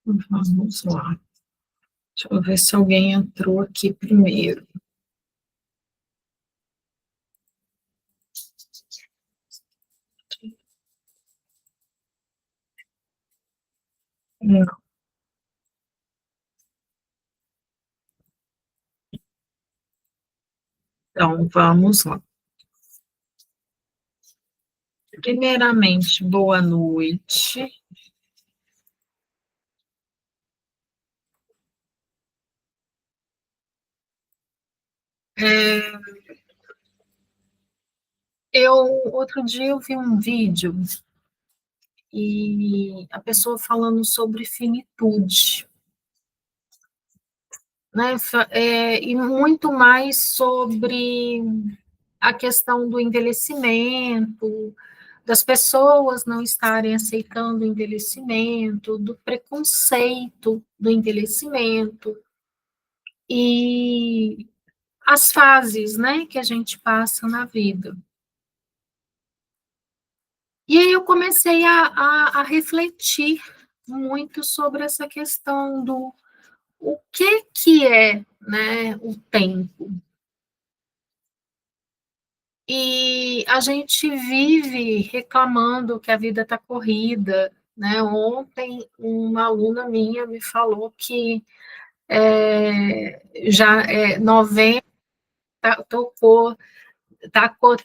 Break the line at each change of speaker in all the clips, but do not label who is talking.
Vamos lá. Deixa eu ver se alguém entrou aqui primeiro. Não. Então, vamos lá. Primeiramente, boa noite. Outro dia eu vi um vídeo e a pessoa falando sobre finitude, né? E muito mais sobre a questão do envelhecimento, das pessoas não estarem aceitando o envelhecimento, do preconceito do envelhecimento e as fases, né, que a gente passa na vida. E aí eu comecei a refletir muito sobre essa questão do o que é, né, o tempo. E a gente vive reclamando que a vida está corrida, né? Ontem uma aluna minha me falou que já novembro tocou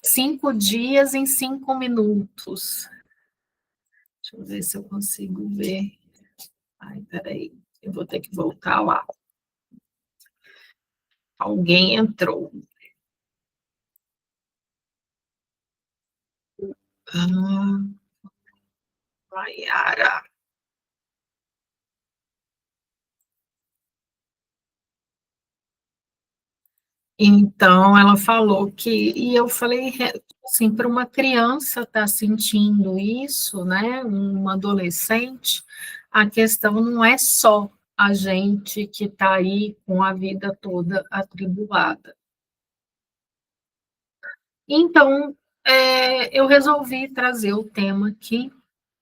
5 dias em 5 minutos. Deixa eu ver se eu consigo ver. Ai, peraí, eu vou ter que voltar lá. Alguém entrou. Maiara. Então, ela falou que, e eu falei, assim, para uma criança estar sentindo isso, né, um adolescente, a questão não é só a gente que está aí com a vida toda atribulada. Então, eu resolvi trazer o tema aqui,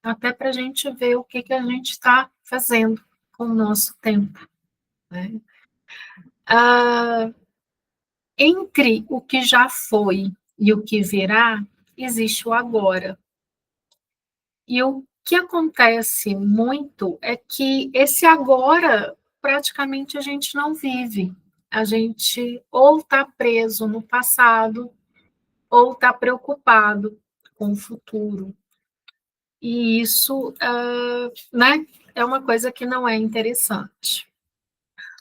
até para a gente ver o que a gente está fazendo com o nosso tempo, né? Entre o que já foi e o que virá, existe o agora. E o que acontece muito é que esse agora, praticamente a gente não vive. A gente ou está preso no passado, ou está preocupado com o futuro. E isso, né, é uma coisa que não é interessante.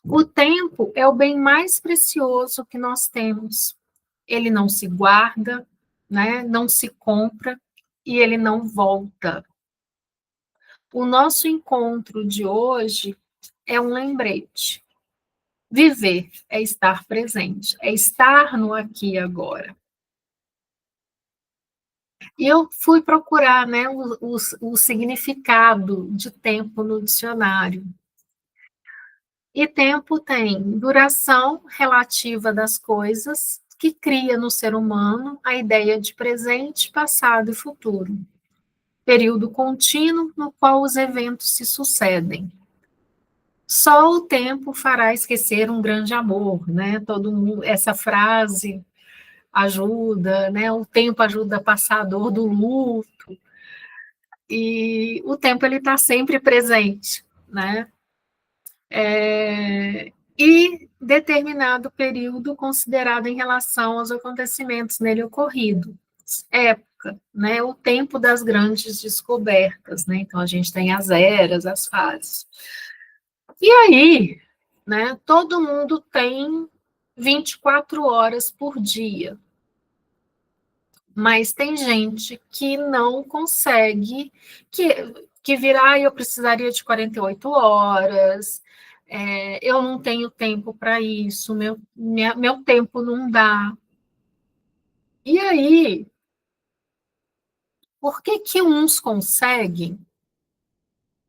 O tempo é o bem mais precioso que nós temos. Ele não se guarda, né, não se compra e ele não volta. O nosso encontro de hoje é um lembrete. Viver é estar presente, é estar no aqui e agora. E eu fui procurar, né, o significado de tempo no dicionário. E tempo tem duração relativa das coisas, que cria no ser humano a ideia de presente, passado e futuro. Período contínuo no qual os eventos se sucedem. Só o tempo fará esquecer um grande amor, né? Todo mundo, essa frase ajuda, né? O tempo ajuda a passar a dor do luto. E o tempo ele está sempre presente, né? E determinado período considerado em relação aos acontecimentos nele ocorridos. Época, né? O tempo das grandes descobertas, né? Então a gente tem as eras, as fases. E aí, né? Todo mundo tem 24 horas por dia. Mas tem gente que não consegue, que virá, eu precisaria de 48 horas, eu não tenho tempo para isso, meu tempo não dá. E aí, por que uns conseguem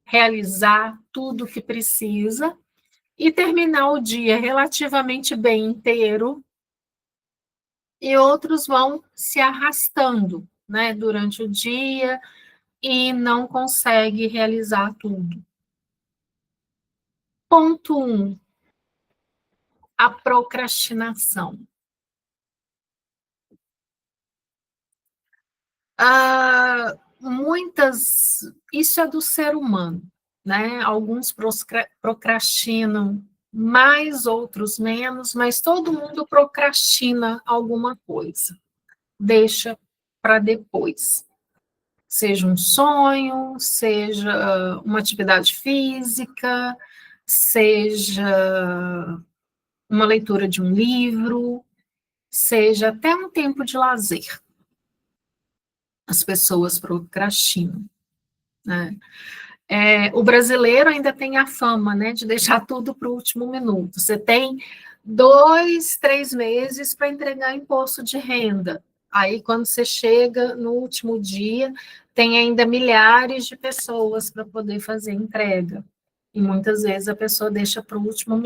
realizar tudo o que precisa e terminar o dia relativamente bem inteiro, e outros vão se arrastando, né, durante o dia, e não consegue realizar tudo. Ponto 1, a procrastinação. Isso é do ser humano, né? Alguns procrastinam mais, outros menos, mas todo mundo procrastina alguma coisa, deixa para depois. Seja um sonho, seja uma atividade física, seja uma leitura de um livro, seja até um tempo de lazer. As pessoas procrastinam, né? O brasileiro ainda tem a fama, né, de deixar tudo para o último minuto. Você tem 2, 3 meses para entregar imposto de renda. Aí, quando você chega no último dia, tem ainda milhares de pessoas para poder fazer entrega. E muitas vezes a pessoa deixa para o último,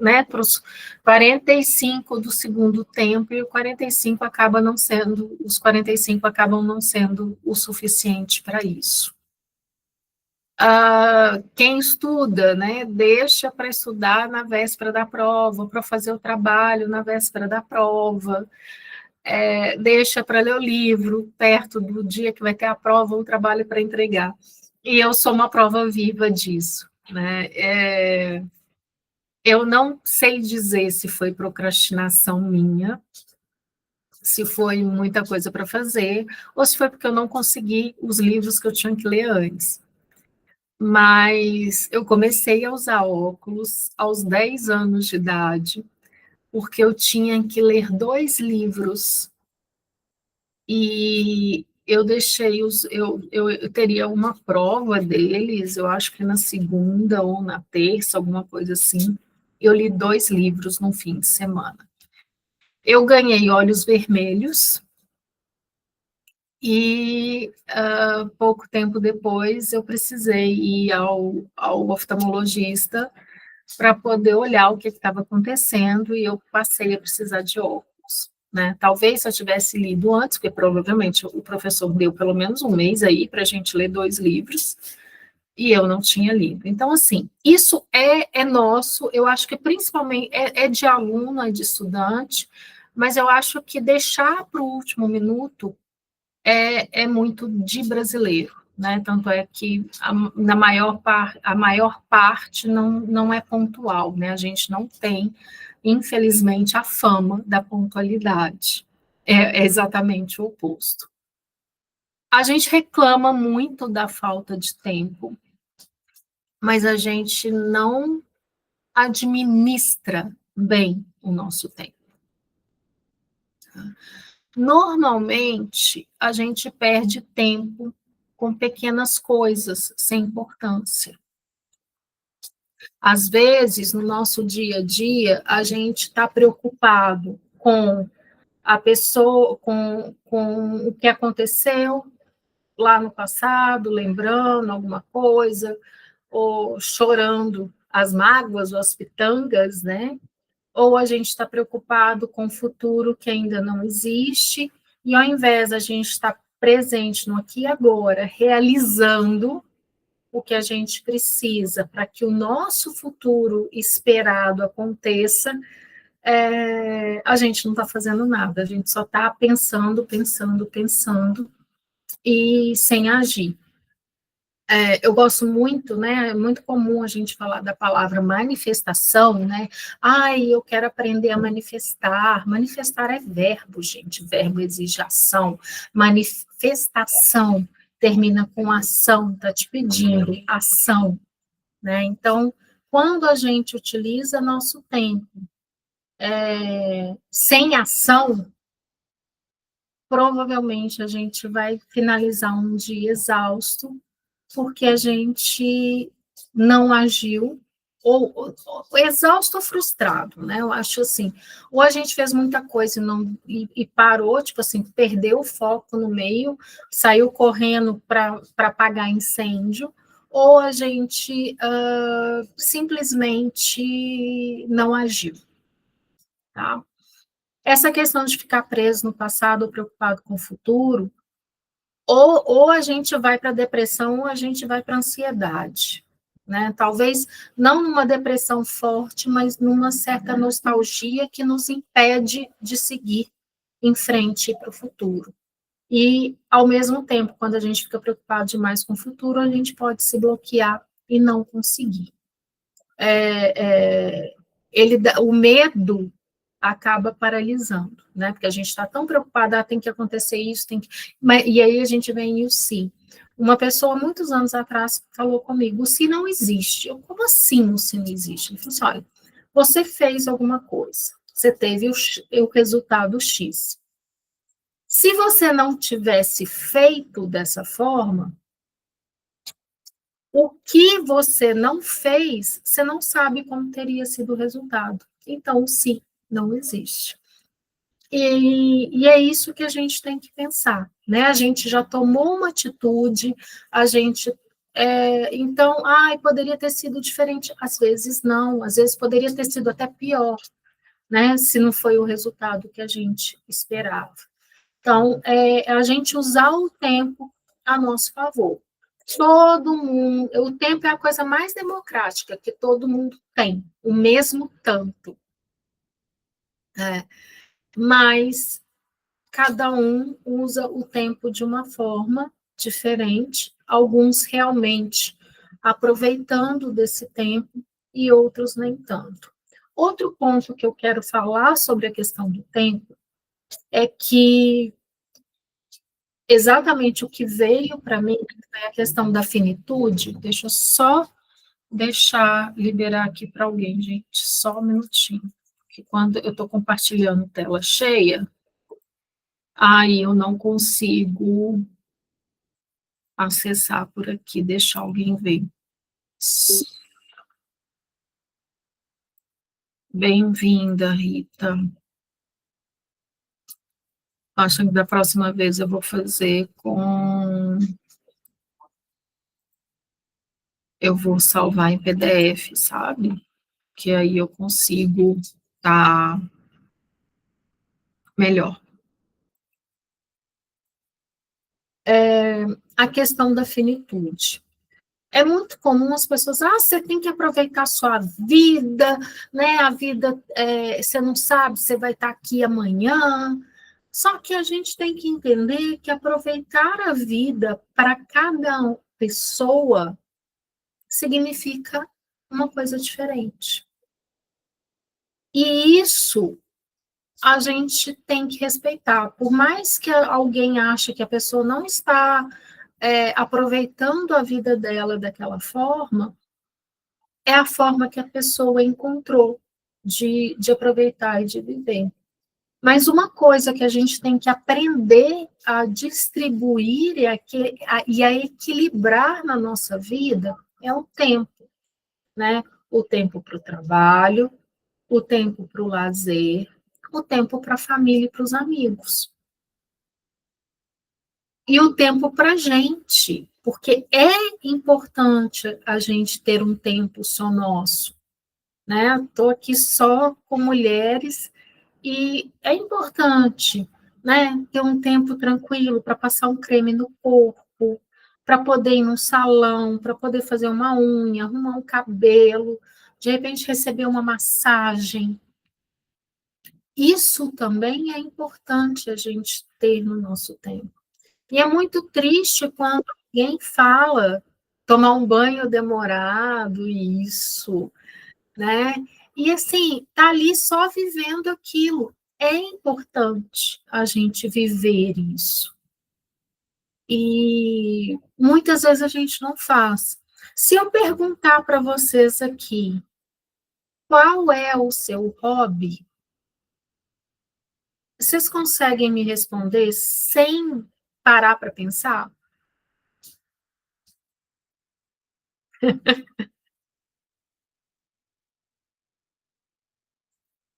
né, para os 45 do segundo tempo, e o 45 acaba não sendo, os 45 acabam não sendo o suficiente para isso. Quem estuda, né, deixa para estudar na véspera da prova, para fazer o trabalho na véspera da prova, deixa para ler o livro perto do dia que vai ter a prova ou o trabalho para entregar. E eu sou uma prova viva disso, né? Eu não sei dizer se foi procrastinação minha, se foi muita coisa para fazer, ou se foi porque eu não consegui os livros que eu tinha que ler antes. Mas eu comecei a usar óculos aos 10 anos de idade, porque eu tinha que ler 2 livros e eu deixei eu teria uma prova deles, eu acho que na segunda ou na terça, alguma coisa assim. Eu li 2 livros no fim de semana. Eu ganhei olhos vermelhos e pouco tempo depois eu precisei ir ao oftalmologista para poder olhar o que estava acontecendo, e eu passei a precisar de óculos, né? Talvez se eu tivesse lido antes, porque provavelmente o professor deu pelo menos um mês aí para a gente ler 2 livros, e eu não tinha lido. Então, assim, isso é nosso, eu acho que principalmente é de aluno, é de estudante, mas eu acho que deixar para o último minuto é muito de brasileiro, né? Tanto é que a maior parte não é pontual, né? A gente não tem, infelizmente, a fama da pontualidade. É exatamente o oposto. A gente reclama muito da falta de tempo, mas a gente não administra bem o nosso tempo. Normalmente, a gente perde tempo com pequenas coisas sem importância. Às vezes, no nosso dia a dia, a gente está preocupado com a pessoa, com o que aconteceu lá no passado, lembrando alguma coisa, ou chorando as mágoas ou as pitangas, né? Ou a gente está preocupado com o futuro que ainda não existe, e ao invés a gente estar presente no aqui e agora, realizando o que a gente precisa para que o nosso futuro esperado aconteça, a gente não está fazendo nada, a gente só está pensando, pensando, pensando, e sem agir. Eu gosto muito, né? É muito comum a gente falar da palavra manifestação, né? Ai, eu quero aprender a manifestar. Manifestar é verbo, gente. Verbo exige ação. Manifestação termina com ação, está te pedindo ação, né? Então, quando a gente utiliza nosso tempo sem ação, provavelmente a gente vai finalizar um dia exausto, porque a gente não agiu, ou exausto ou frustrado, né? Eu acho assim, ou a gente fez muita coisa e parou, tipo assim, perdeu o foco no meio, saiu correndo para apagar incêndio, ou a gente simplesmente não agiu, tá? Essa questão de ficar preso no passado ou preocupado com o futuro, ou a gente vai para a depressão ou a gente vai para a ansiedade. né? Talvez não numa depressão forte, mas numa certa nostalgia que nos impede de seguir em frente para o futuro. E, ao mesmo tempo, quando a gente fica preocupado demais com o futuro, a gente pode se bloquear e não conseguir. O medo acaba paralisando, né? Porque a gente está tão preocupada, tem que acontecer isso, tem que... E aí a gente vem e o sim. Uma pessoa, muitos anos atrás, falou comigo, o sim não existe. Eu, como assim o sim não existe? Ele falou assim, olha, você fez alguma coisa, você teve o resultado X. Se você não tivesse feito dessa forma, o que você não fez, você não sabe como teria sido o resultado. Então, sim, não existe. E é isso que a gente tem que pensar, né? A gente já tomou uma atitude, a gente. Então, poderia ter sido diferente. Às vezes não, às vezes poderia ter sido até pior, né? Se não foi o resultado que a gente esperava. Então, a gente usar o tempo a nosso favor. Todo mundo, o tempo é a coisa mais democrática que todo mundo tem, o mesmo tanto. Mas cada um usa o tempo de uma forma diferente, alguns realmente aproveitando desse tempo e outros nem tanto. Outro ponto que eu quero falar sobre a questão do tempo é que exatamente o que veio para mim é a questão da finitude. Deixa eu só liberar aqui para alguém, gente, só um minutinho. Porque quando eu estou compartilhando tela cheia, aí eu não consigo acessar por aqui, deixar alguém ver. Bem-vinda, Rita. Acho que da próxima vez eu vou fazer com... Eu vou salvar em PDF, sabe? Que aí eu consigo tá melhor. A questão da finitude. É muito comum as pessoas, você tem que aproveitar a sua vida, né? A vida, você não sabe, você vai estar aqui amanhã. Só que a gente tem que entender que aproveitar a vida para cada pessoa significa uma coisa diferente. E isso a gente tem que respeitar. Por mais que alguém ache que a pessoa não está aproveitando a vida dela daquela forma, é a forma que a pessoa encontrou de aproveitar e de viver. Mas uma coisa que a gente tem que aprender a distribuir e a equilibrar na nossa vida é o tempo, né? O tempo para o trabalho, o tempo para o lazer, o tempo para a família e para os amigos. E o tempo para a gente, porque é importante a gente ter um tempo só nosso, né? Estou aqui só com mulheres e é importante, né, ter um tempo tranquilo para passar um creme no corpo, para poder ir no salão, para poder fazer uma unha, arrumar um cabelo, de repente receber uma massagem. Isso também é importante a gente ter no nosso tempo. E é muito triste quando alguém fala tomar um banho demorado, isso, né? E assim, tá ali só vivendo aquilo. É importante a gente viver isso. E muitas vezes a gente não faz. Se eu perguntar para vocês aqui, qual é o seu hobby? Vocês conseguem me responder sem parar para pensar?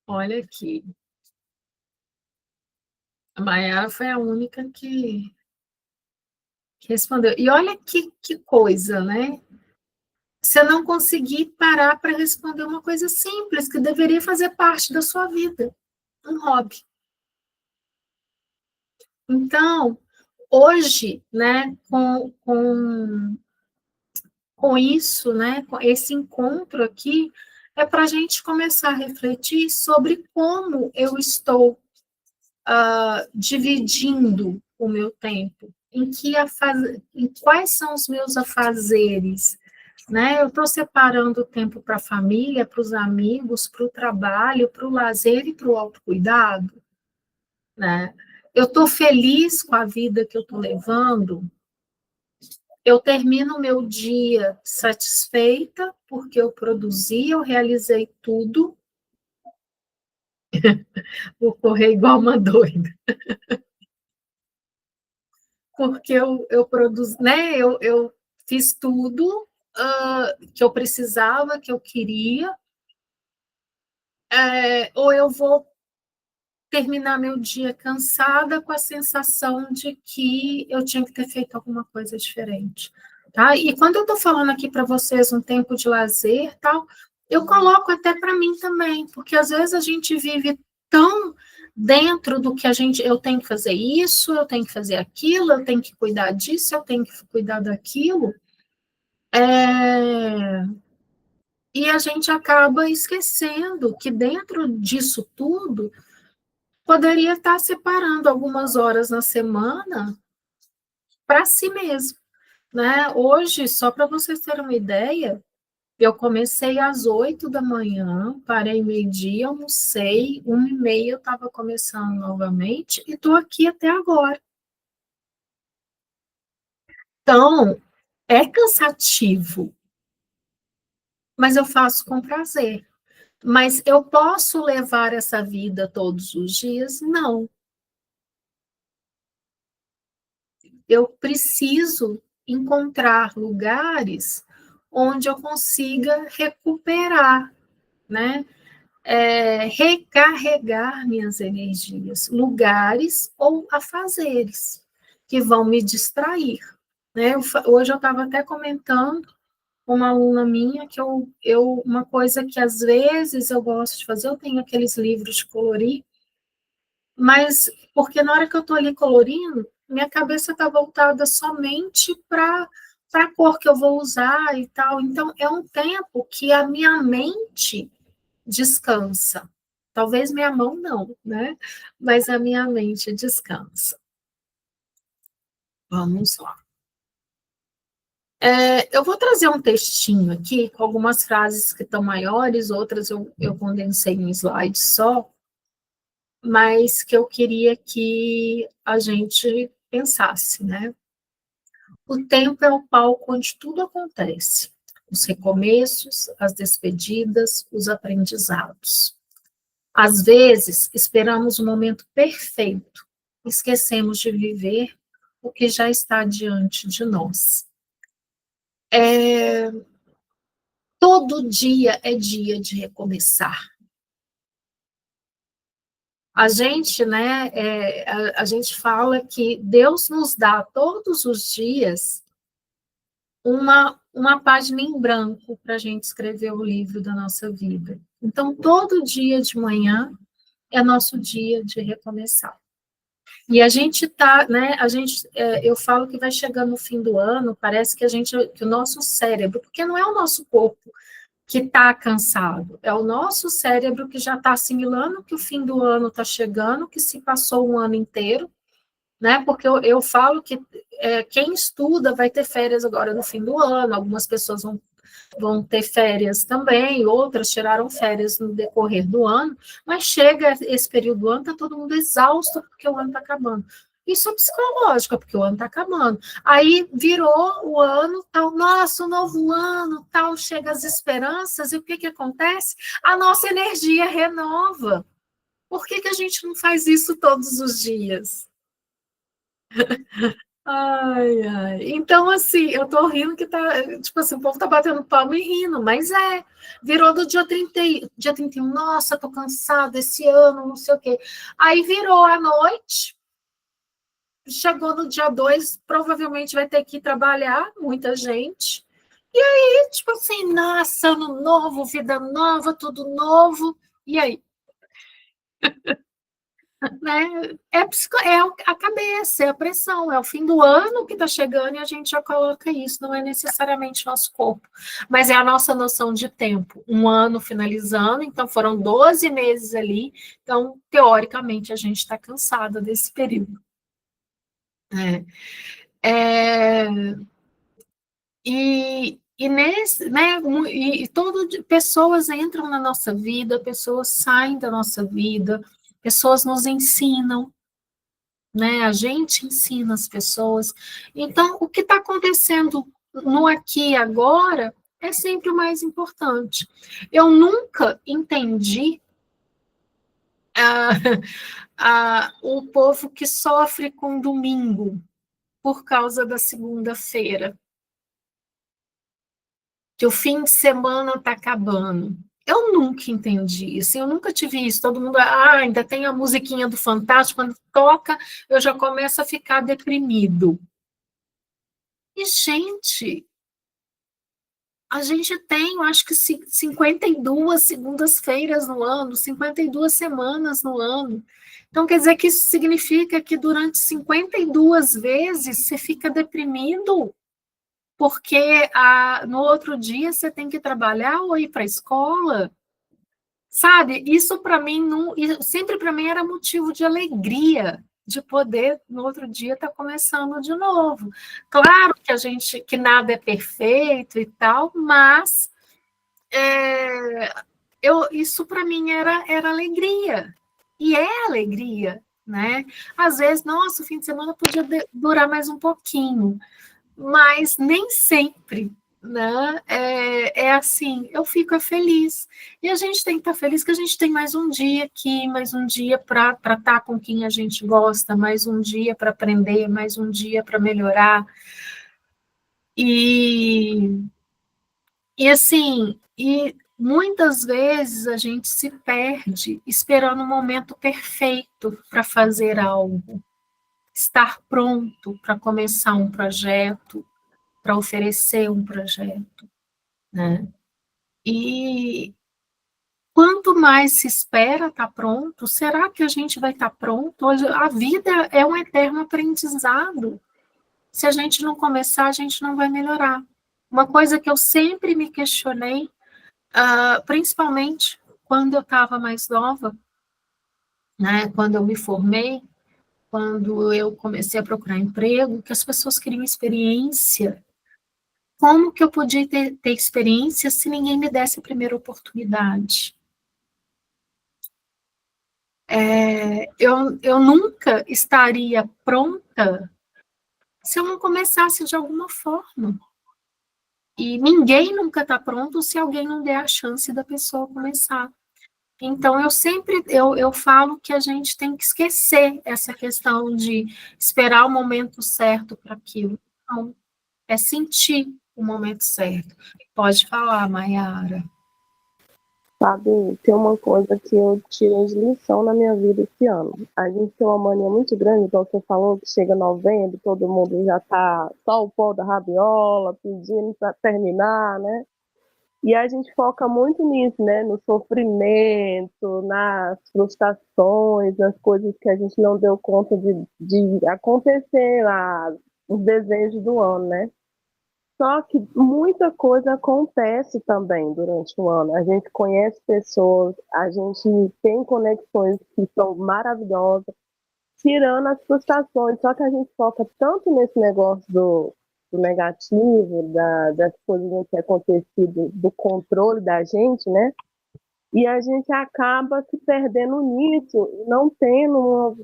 Olha aqui. A Mayara foi a única que respondeu. E olha que coisa, né? Você não conseguir parar para responder uma coisa simples, que deveria fazer parte da sua vida, um hobby. Então, hoje, né, com com isso, né, com esse encontro aqui, é para a gente começar a refletir sobre como eu estou dividindo o meu tempo, em quais são os meus afazeres, né? Eu estou separando o tempo para a família, para os amigos, para o trabalho, para o lazer e para o autocuidado, né? Eu estou feliz com a vida que eu estou levando. Eu termino o meu dia satisfeita porque eu produzi, eu realizei tudo, vou correr igual uma doida, porque eu produzi, né? Eu fiz tudo que eu precisava, que eu queria, ou eu vou terminar meu dia cansada com a sensação de que eu tinha que ter feito alguma coisa diferente. Tá? E quando eu estou falando aqui para vocês um tempo de lazer, tal, eu coloco até para mim também, porque às vezes a gente vive tão dentro do que eu tenho que fazer isso, eu tenho que fazer aquilo, eu tenho que cuidar disso, eu tenho que cuidar daquilo, e a gente acaba esquecendo que dentro disso tudo poderia estar separando algumas horas na semana para si mesmo, né? Hoje, só para vocês terem uma ideia, eu comecei às 8 da manhã, parei meio-dia, almocei, 1h30 eu estava começando novamente e estou aqui até agora. Então, é cansativo, mas eu faço com prazer. Mas eu posso levar essa vida todos os dias? Não. Eu preciso encontrar lugares onde eu consiga recuperar, né? Recarregar minhas energias, lugares ou afazeres que vão me distrair. Né? Hoje eu estava até comentando com uma aluna minha que uma coisa que às vezes eu gosto de fazer, eu tenho aqueles livros de colorir, mas porque na hora que eu estou ali colorindo, minha cabeça está voltada somente para a cor que eu vou usar e tal. Então, é um tempo que a minha mente descansa. Talvez minha mão não, né? Mas a minha mente descansa. Vamos lá. Eu vou trazer um textinho aqui com algumas frases que estão maiores, outras eu condensei em um slide só, mas que eu queria que a gente pensasse, né? O tempo é o palco onde tudo acontece. Os recomeços, as despedidas, os aprendizados. Às vezes, esperamos o momento perfeito, esquecemos de viver o que já está diante de nós. Todo dia é dia de recomeçar. A gente, né, a gente fala que Deus nos dá todos os dias uma página em branco para a gente escrever o livro da nossa vida. Então, todo dia de manhã é nosso dia de recomeçar. E a gente tá, né? Eu falo que vai chegando no fim do ano, parece que o nosso cérebro, porque não é o nosso corpo que está cansado, é o nosso cérebro que já está assimilando que o fim do ano está chegando, que se passou um ano inteiro, né? Porque eu falo que quem estuda vai ter férias agora no fim do ano, algumas pessoas vão ter férias também, outras tiraram férias no decorrer do ano, mas chega esse período do ano, está todo mundo exausto porque o ano está acabando. Isso é psicológico, é porque o ano está acabando. Aí virou o ano, tal, nossa, o novo ano, tal, chega as esperanças, e o que acontece? A nossa energia renova. Por que a gente não faz isso todos os dias? Ai, ai. Então, assim, eu tô rindo que tá, tipo assim, o povo tá batendo palma e rindo, mas virou do dia 31, nossa, tô cansada esse ano, não sei o quê. Aí virou a noite, chegou no dia 2, provavelmente vai ter que trabalhar, muita gente. E aí, tipo assim, nossa, ano novo, vida nova, tudo novo. E aí? né? É a cabeça, é a pressão, é o fim do ano que está chegando e a gente já coloca isso, não é necessariamente nosso corpo, mas é a nossa noção de tempo. Um ano finalizando, então foram 12 meses ali, então, teoricamente, a gente está cansada desse período. É, nesse, né, pessoas entram na nossa vida, pessoas saem da nossa vida, pessoas nos ensinam, né? A gente ensina as pessoas. Então, o que está acontecendo no aqui e agora é sempre o mais importante. Eu nunca entendi o povo que sofre com domingo por causa da segunda-feira, que o fim de semana está acabando. Eu nunca entendi isso, eu nunca tive isso. Todo mundo, ainda tem a musiquinha do Fantástico, quando toca, eu já começo a ficar deprimido. E, gente, a gente tem, eu acho que 52 segundas-feiras no ano, 52 semanas no ano. Então, quer dizer que isso significa que durante 52 vezes você fica deprimido, porque no outro dia você tem que trabalhar ou ir para a escola. Sabe, isso para mim sempre para mim era motivo de alegria, de poder no outro dia estar começando de novo. Claro que nada é perfeito e tal, mas isso para mim era alegria. E é alegria, né? Às vezes, nossa, o fim de semana podia durar mais um pouquinho, mas nem sempre, né? É assim, eu fico feliz. E a gente tem que estar feliz que a gente tem mais um dia aqui, mais um dia para estar com quem a gente gosta, mais um dia para aprender, mais um dia para melhorar. E, muitas vezes a gente se perde esperando o momento perfeito para fazer algo, estar pronto para começar um projeto, para oferecer um projeto, né? E quanto mais se espera estar pronto, será que a gente vai estar pronto? Hoje, a vida é um eterno aprendizado. Se a gente não começar, a gente não vai melhorar. Uma coisa que eu sempre me questionei, principalmente quando eu estava mais nova, né, quando eu me formei, quando eu comecei a procurar emprego, que as pessoas queriam experiência. Como que eu podia ter experiência se ninguém me desse a primeira oportunidade? Eu nunca estaria pronta se eu não começasse de alguma forma. E ninguém nunca está pronto se alguém não der a chance da pessoa começar. Então, eu falo que a gente tem que esquecer essa questão de esperar o momento certo para aquilo. Não, é sentir o momento certo. Pode falar, Maiara.
Sabe, tem uma coisa que eu tirei de lição na minha vida esse ano. A gente tem uma mania muito grande, igual você falou, que chega novembro, todo mundo já tá só o pó da rabiola, pedindo para terminar, né? E a gente foca muito nisso, né? No sofrimento, nas frustrações, nas coisas que a gente não deu conta de acontecer lá, os desejos do ano, né? Só que muita coisa acontece também durante o ano. A gente conhece pessoas, a gente tem conexões que são maravilhosas, tirando as frustrações. Só que a gente foca tanto nesse negócio do negativo, das coisas que têm acontecido, do controle da gente, né? E a gente acaba se perdendo nisso, não tendo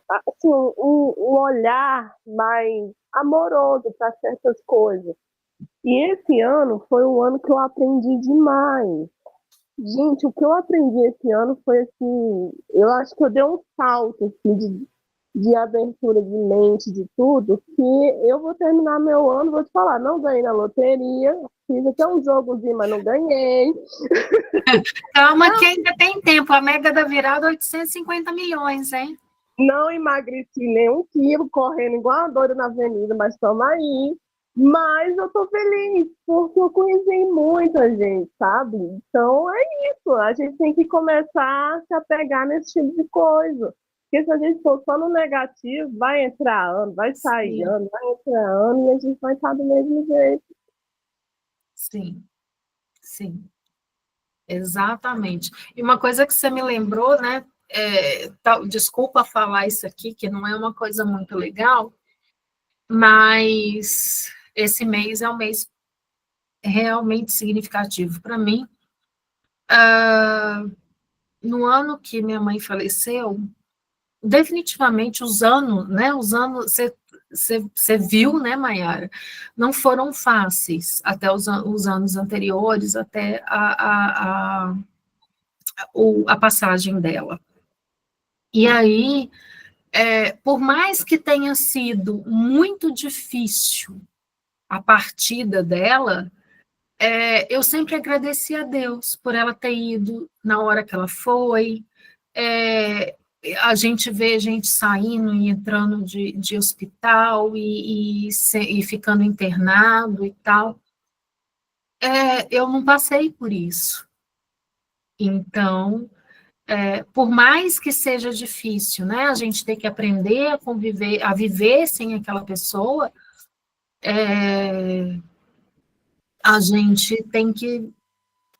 assim, um olhar mais amoroso para certas coisas. E esse ano foi um ano que eu aprendi demais. Gente, o que eu aprendi esse ano foi assim, eu acho que eu dei um salto assim, de abertura de mente, de tudo, que eu vou terminar meu ano, vou te falar, não ganhei na loteria, fiz até um jogozinho, mas não ganhei.
Calma que ainda tem tempo, a mega da virada 850 milhões, hein?
Não emagreci nem um quilo, correndo igual a doida na avenida, mas estamos aí. Mas eu tô feliz, porque eu conheci muita gente, sabe? Então é isso, a gente tem que começar a se apegar nesse tipo de coisa. Porque se a gente for só no negativo, vai entrar ano, vai sair
Sim,
ano, vai entrar ano, e a gente vai estar do mesmo jeito.
sim, sim, exatamente. E uma coisa que você me lembrou, né? Desculpa falar isso aqui, que não é uma coisa muito legal, mas esse mês é um mês realmente significativo para mim. No ano que minha mãe faleceu, definitivamente os anos, né? Os anos, você viu, né, Mayara? Não foram fáceis até os anos anteriores, até a passagem dela. E aí, por mais que tenha sido muito difícil a partida dela, eu sempre agradeci a Deus por ela ter ido na hora que ela foi. É, a gente vê gente saindo e entrando de hospital e ficando internado e tal. Eu não passei por isso. Então, por mais que seja difícil, né, a gente ter que aprender a conviver, a viver sem aquela pessoa, a gente tem que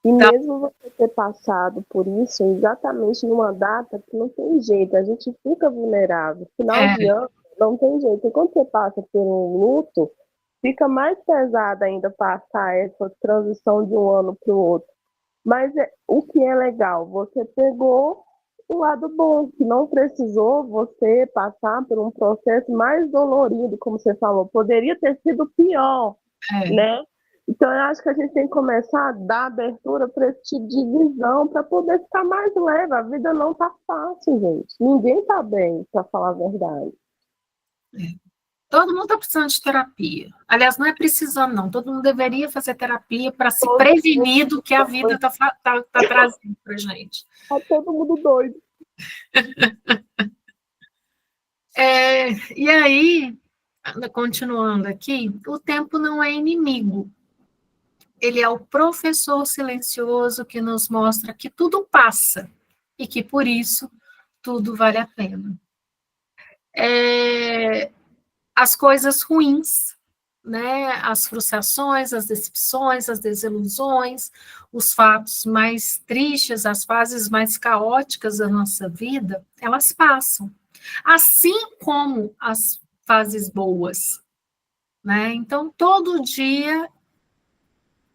E
dar.
mesmo você ter passado por isso, exatamente numa data que não tem jeito, a gente fica vulnerável. Final de
É,
ano, não tem jeito. E quando você passa por um luto, fica mais pesado ainda passar essa transição de um ano para o outro. Mas o que é legal, você pegou o lado bom, que não precisou você passar por um processo mais dolorido, como você falou. Poderia ter sido pior,
é.
né? Então, eu acho que a gente tem que começar a dar abertura para esse tipo de visão, para poder ficar mais leve. A vida não tá fácil, gente. Ninguém tá bem, para falar a verdade.
Todo mundo está precisando de terapia. Aliás, não é precisando, não. Todo mundo deveria fazer terapia para se
Todo
prevenir do que a vida
mundo
tá trazendo para a gente.
tá todo mundo doido.
E aí, continuando aqui, o tempo não é inimigo. Ele é o professor silencioso que nos mostra que tudo passa e que, por isso, tudo vale a pena. As coisas ruins, né, as frustrações, as decepções, as desilusões, os fatos mais tristes, as fases mais caóticas da nossa vida, elas passam. Assim como as fases boas, né? Então, todo dia,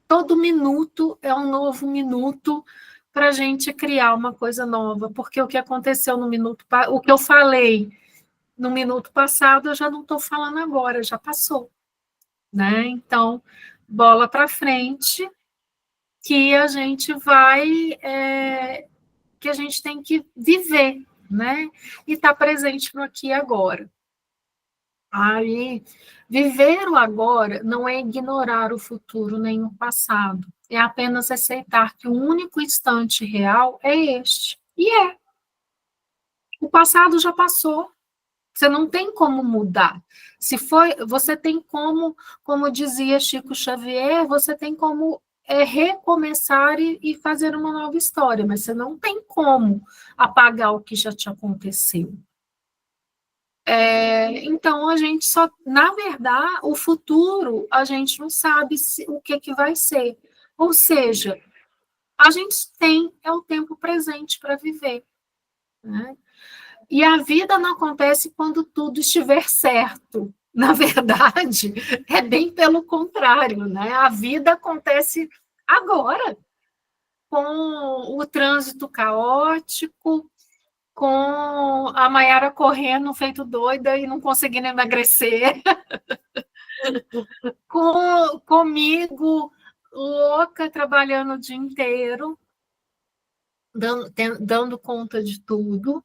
todo minuto é um novo minuto para a gente criar uma coisa nova, porque o que aconteceu no minuto, o que eu falei no minuto passado, eu já não estou falando agora, já passou. Né? Então, bola para frente, que a gente vai, que a gente tem que viver, né? E estar presente no aqui e agora. Aí, viver o agora não é ignorar o futuro nem o passado, é apenas aceitar que o único instante real é este. E o passado já passou. Você não tem como mudar. Se foi, você tem como dizia Chico Xavier, você tem como recomeçar e fazer uma nova história, mas você não tem como apagar o que já te aconteceu. Então a gente só, na verdade, o futuro a gente não sabe o que vai ser. Ou seja, a gente tem o tempo presente para viver, né? E a vida não acontece quando tudo estiver certo. Na verdade, é bem pelo contrário, né? A vida acontece agora, com o trânsito caótico, com a Mayara correndo feito doida e não conseguindo emagrecer, comigo louca trabalhando o dia inteiro, dando conta de tudo.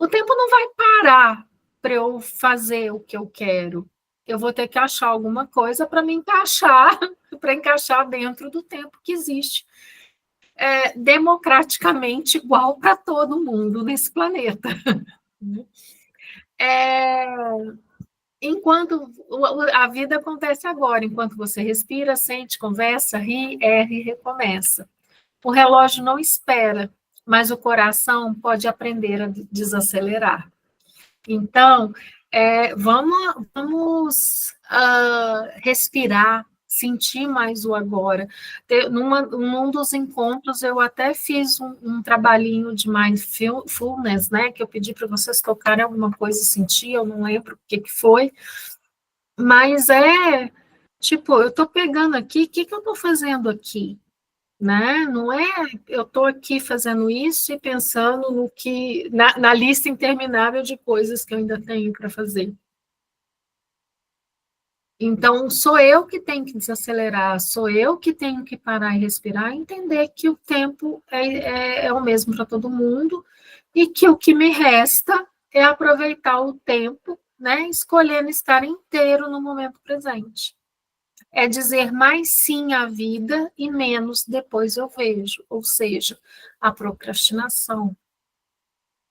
O tempo não vai parar para eu fazer o que eu quero. Eu vou ter que achar alguma coisa para me encaixar, para encaixar dentro do tempo que existe, democraticamente igual para todo mundo nesse planeta. É, enquanto a vida acontece agora, enquanto você respira, sente, conversa, ri, erra e recomeça. O relógio não espera, mas o coração pode aprender a desacelerar. Então, vamos respirar, sentir mais o agora. Num dos encontros, eu até fiz um trabalhinho de mindfulness, né, que eu pedi para vocês tocarem alguma coisa e sentir, eu não lembro o que foi, mas tipo, eu estou pegando aqui, o que eu estou fazendo aqui? Né? Não é eu estou aqui fazendo isso e pensando no que na lista interminável de coisas que eu ainda tenho para fazer. Então, sou eu que tenho que desacelerar, sou eu que tenho que parar e respirar, e entender que o tempo é o mesmo para todo mundo e que o que me resta é aproveitar o tempo, né, escolhendo estar inteiro no momento presente. É dizer mais sim à vida e menos depois eu vejo, ou seja, a procrastinação.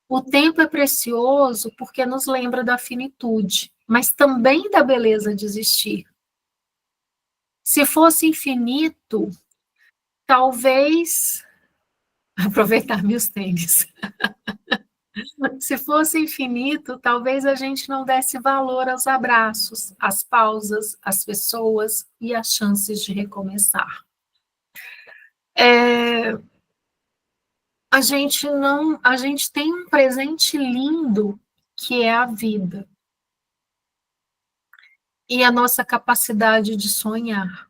O tempo é precioso porque nos lembra da finitude, mas também da beleza de existir. Se fosse infinito, talvez aproveitar meus tênis. Se fosse infinito, talvez a gente não desse valor aos abraços, às pausas, às pessoas e às chances de recomeçar. A gente tem um presente lindo que é a vida e a nossa capacidade de sonhar.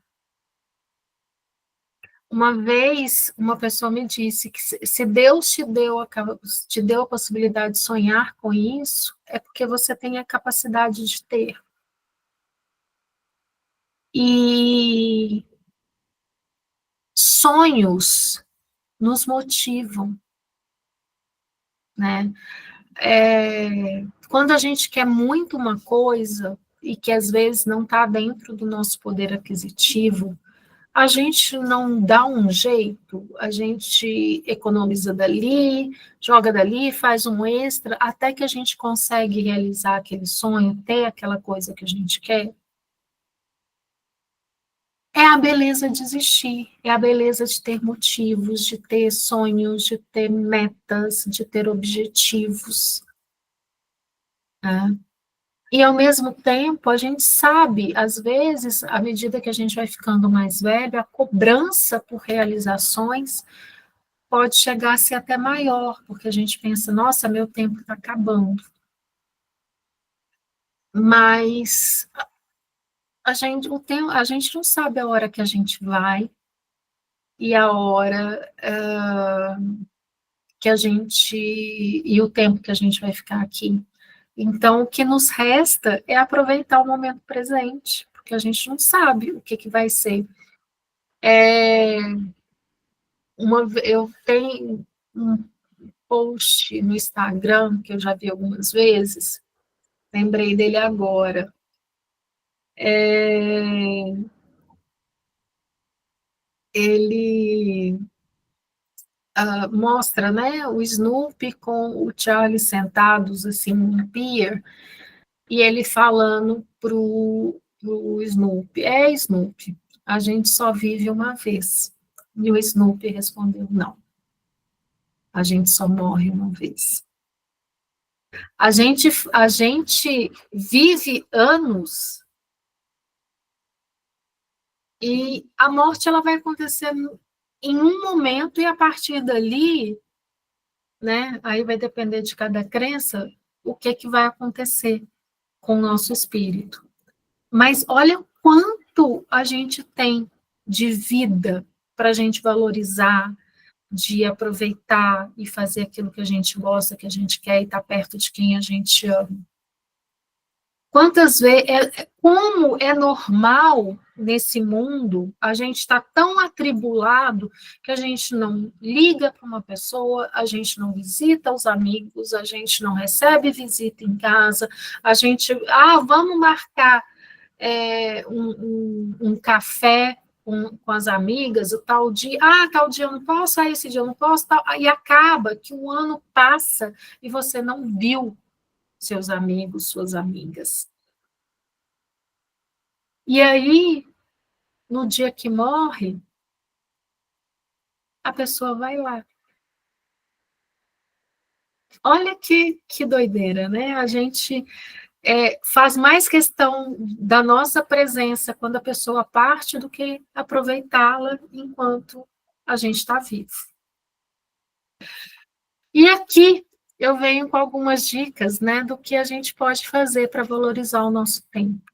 Uma vez, uma pessoa me disse que se Deus te deu a possibilidade de sonhar com isso, é porque você tem a capacidade de ter. E sonhos nos motivam, né? Quando a gente quer muito uma coisa e que às vezes não está dentro do nosso poder aquisitivo, a gente não dá um jeito, a gente economiza dali, joga dali, faz um extra, até que a gente consegue realizar aquele sonho, ter aquela coisa que a gente quer. É a beleza de existir, é a beleza de ter motivos, de ter sonhos, de ter metas, de ter objetivos, né? E, ao mesmo tempo, a gente sabe, às vezes, à medida que a gente vai ficando mais velho, a cobrança por realizações pode chegar a ser até maior, porque a gente pensa, nossa, meu tempo está acabando. Mas a gente não sabe a hora que a gente vai e a hora que a gente e o tempo que a gente vai ficar aqui. Então, o que nos resta é aproveitar o momento presente, porque a gente não sabe o que vai ser. Eu tenho um post no Instagram que eu já vi algumas vezes, lembrei dele agora. Ele mostra, né, o Snoopy com o Charlie sentados assim no pier, e ele falando pro Snoopy, Snoopy, a gente só vive uma vez. E o Snoopy respondeu, não, a gente só morre uma vez. A gente vive anos e a morte ela vai acontecer em um momento e a partir dali, né, aí vai depender de cada crença, o que vai acontecer com o nosso espírito. Mas olha quanto a gente tem de vida para a gente valorizar, de aproveitar e fazer aquilo que a gente gosta, que a gente quer e estar perto de quem a gente ama. Quantas vezes, como é normal nesse mundo, a gente está tão atribulado que a gente não liga para uma pessoa, a gente não visita os amigos, a gente não recebe visita em casa, a gente, vamos marcar um café com as amigas, o tal dia eu não posso, esse dia eu não posso, e acaba que o ano passa e você não viu seus amigos, suas amigas. E aí, no dia que morre, a pessoa vai lá Olha que doideira, né? A gente faz mais questão da nossa presença quando a pessoa parte do que aproveitá-la enquanto a gente está vivo. E aqui eu venho com algumas dicas, né, do que a gente pode fazer para valorizar o nosso tempo,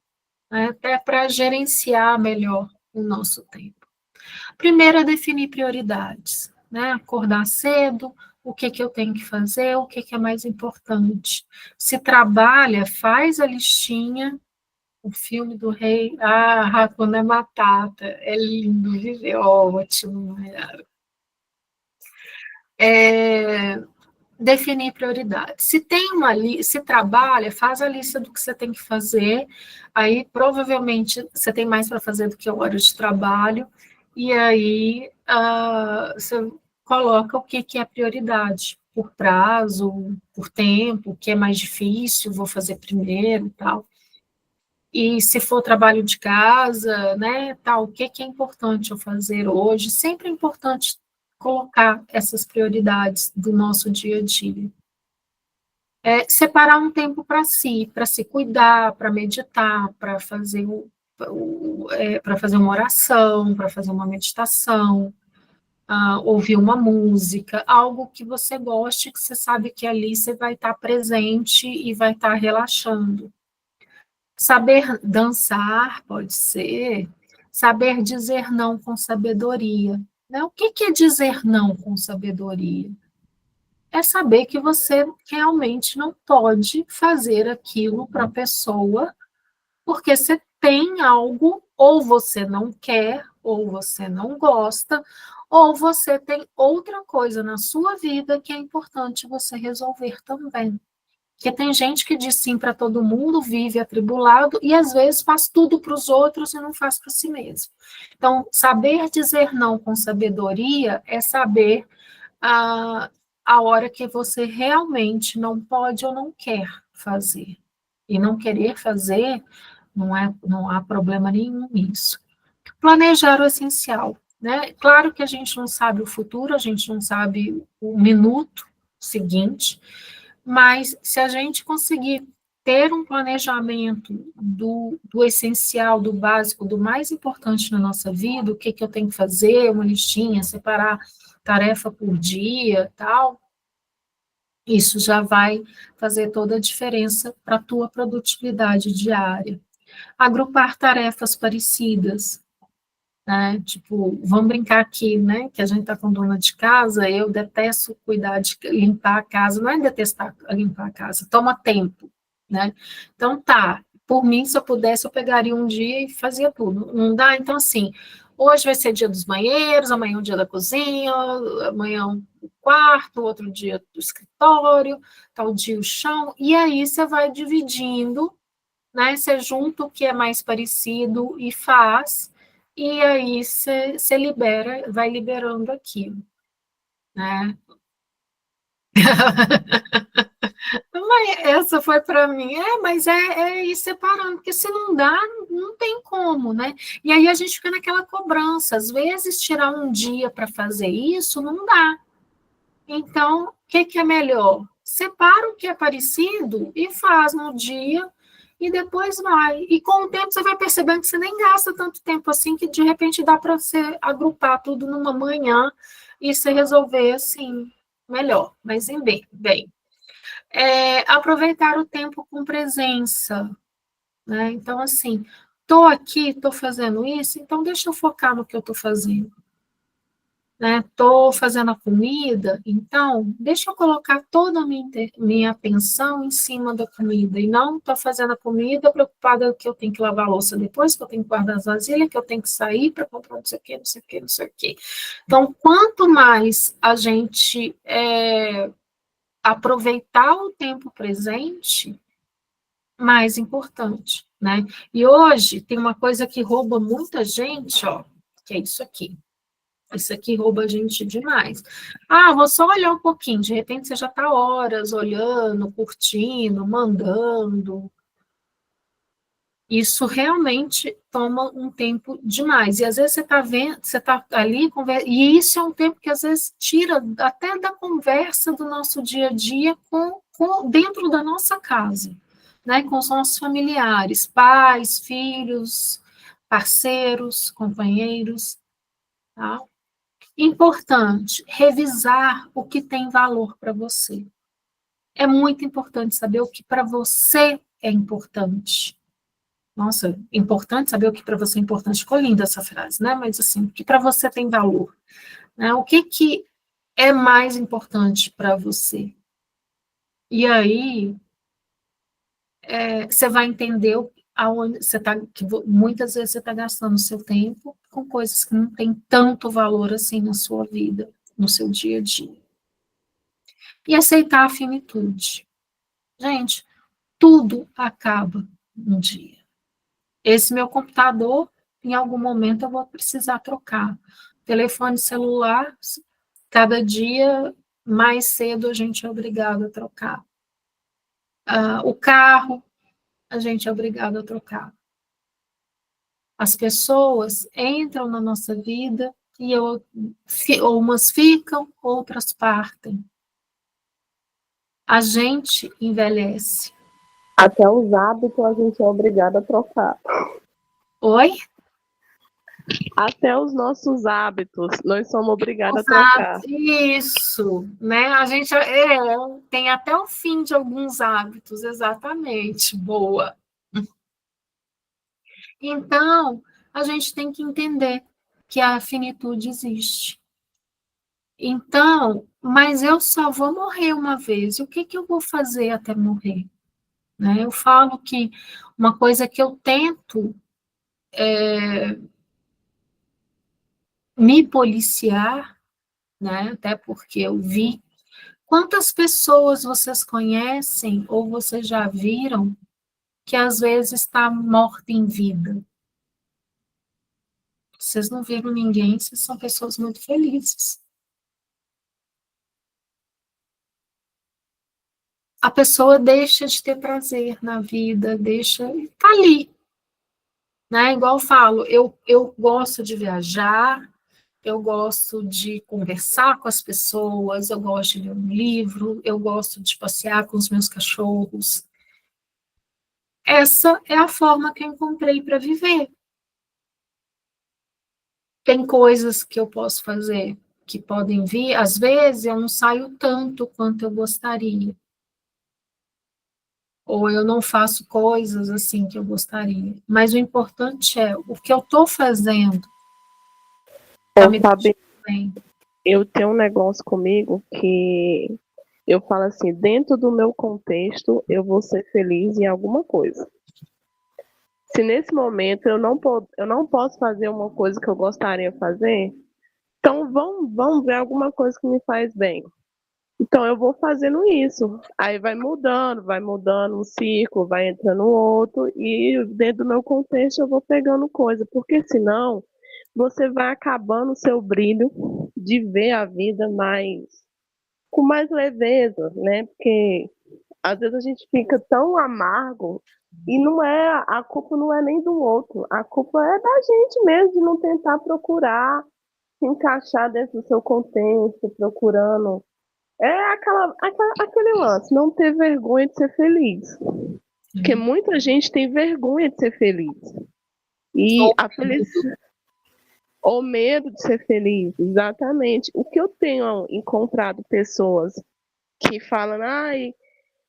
né, até para gerenciar melhor o nosso tempo. Primeiro é definir prioridades, né, acordar cedo, o que eu tenho que fazer, o que é mais importante. Se trabalha, faz a listinha. O filme do rei, Hakuna Matata, é lindo, viu? É ótimo. Definir prioridades. Se tem se trabalha, faz a lista do que você tem que fazer, aí provavelmente você tem mais para fazer do que horas de trabalho, e aí você coloca o que é prioridade, por prazo, por tempo, o que é mais difícil, vou fazer primeiro e tal. E se for trabalho de casa, né, tal, o que é importante eu fazer hoje? Sempre é importante colocar essas prioridades do nosso dia a dia. Separar um tempo para se cuidar, para meditar, para fazer para fazer uma oração, para fazer uma meditação, ouvir uma música, algo que você goste, que você sabe que ali você vai estar presente e vai estar relaxando. Saber dançar, pode ser. Saber dizer não com sabedoria. Né? O que é dizer não com sabedoria? É saber que você realmente não pode fazer aquilo para a pessoa, porque você tem algo, ou você não quer, ou você não gosta, ou você tem outra coisa na sua vida que é importante você resolver também. Porque tem gente que diz sim para todo mundo, vive atribulado e às vezes faz tudo para os outros e não faz para si mesmo. Então, saber dizer não com sabedoria é saber a, a hora que você realmente não pode ou não quer fazer. E não querer fazer, não há problema nenhum nisso. Planejar o essencial. Né? Claro que a gente não sabe o futuro, a gente não sabe o minuto seguinte, mas se a gente conseguir ter um planejamento do essencial, do básico, do mais importante na nossa vida, o que eu tenho que fazer, uma listinha, separar tarefa por dia, tal, isso já vai fazer toda a diferença para a tua produtividade diária. Agrupar tarefas parecidas, né? Tipo, vamos brincar aqui, né? Que a gente está com dona de casa, eu detesto cuidar de limpar a casa, não é detestar limpar a casa, toma tempo, né? Então tá, por mim, se eu pudesse, eu pegaria um dia e fazia tudo. Não dá? Então, assim, hoje vai ser dia dos banheiros, amanhã é o dia da cozinha, amanhã o quarto, outro dia do escritório, tal dia o chão, e aí você vai dividindo, né? Você junta o que é mais parecido e faz, e aí você libera, vai liberando aquilo, né? Mas essa foi para mim, mas é ir separando, porque se não dá, não tem como, né? E aí a gente fica naquela cobrança, às vezes tirar um dia para fazer isso não dá. Então, o que é melhor? Separa o que é parecido e faz no dia e depois vai. E com o tempo você vai percebendo que você nem gasta tanto tempo assim, que de repente dá para você agrupar tudo numa manhã e você resolver assim melhor. Mas bem. Aproveitar o tempo com presença, né? Então, assim, estou aqui, estou fazendo isso, então deixa eu focar no que eu estou fazendo. Estou fazendo a comida, então deixa eu colocar toda a minha atenção em cima da comida, e não estou fazendo a comida preocupada que eu tenho que lavar a louça depois, que eu tenho que guardar as vasilhas, que eu tenho que sair para comprar não sei o quê, não sei o quê, não sei o quê. Então, quanto mais a gente aproveitar o tempo presente, mais importante, né? E hoje tem uma coisa que rouba muita gente, ó, que é isso aqui. Isso aqui rouba a gente demais. Vou só olhar um pouquinho, de repente você já está horas olhando, curtindo, mandando. Isso realmente toma um tempo demais. E às vezes você está vendo, você está ali, e isso é um tempo que às vezes tira até da conversa do nosso dia a dia dentro da nossa casa, né? Com os nossos familiares, pais, filhos, parceiros, companheiros. Tá? Importante, revisar o que tem valor para você. É muito importante saber o que para você é importante. Nossa, importante saber o que para você é importante. Ficou linda essa frase, né? Mas assim, o que para você tem valor? Né? O que é mais importante para você? E aí, você vai entender aonde você está, que muitas vezes você está gastando seu tempo com coisas que não têm tanto valor assim na sua vida, no seu dia a dia. E aceitar a finitude. Gente, tudo acaba um dia. Esse meu computador, em algum momento eu vou precisar trocar. Telefone celular, cada dia mais cedo a gente é obrigado a trocar. O carro, a gente é obrigado a trocar. As pessoas entram na nossa vida e umas ficam, outras partem. A gente envelhece.
Até os hábitos a gente é obrigado a trocar.
Oi?
Até os nossos hábitos nós somos obrigados a trocar.
Isso, né? A gente tem até o fim de alguns hábitos, exatamente. Boa. Então, a gente tem que entender que a finitude existe. Então, mas eu só vou morrer uma vez. E o que eu vou fazer até morrer? Né? Eu falo que uma coisa que eu tento me policiar, né? Até porque eu vi quantas pessoas vocês conhecem ou vocês já viram que às vezes está morta em vida. Vocês não viram ninguém, vocês são pessoas muito felizes. A pessoa deixa de ter prazer na vida, tá ali. Né? Igual eu falo, eu gosto de viajar, eu gosto de conversar com as pessoas, eu gosto de ler um livro, eu gosto de passear com os meus cachorros. Essa é a forma que eu encontrei para viver. Tem coisas que eu posso fazer que podem vir, às vezes eu não saio tanto quanto eu gostaria. Ou eu não faço coisas assim que eu gostaria. Mas o importante é o que eu estou fazendo está me deixando bem.
Eu tenho um negócio comigo que eu falo assim, dentro do meu contexto, eu vou ser feliz em alguma coisa. Se nesse momento eu não posso fazer uma coisa que eu gostaria de fazer, então vamos ver alguma coisa que me faz bem. Então eu vou fazendo isso. Aí vai mudando um ciclo, vai entrando outro, e dentro do meu contexto eu vou pegando coisa, porque senão você vai acabando o seu brilho de ver a vida com mais leveza, né? Porque às vezes a gente fica tão amargo e a culpa não é nem do outro, a culpa é da gente mesmo de não tentar procurar se encaixar dentro do seu contexto, procurando. É aquele lance, não ter vergonha de ser feliz. Porque muita gente tem vergonha de ser feliz. E a felicidade. Ou medo de ser feliz, exatamente. O que eu tenho encontrado pessoas que falam, ai,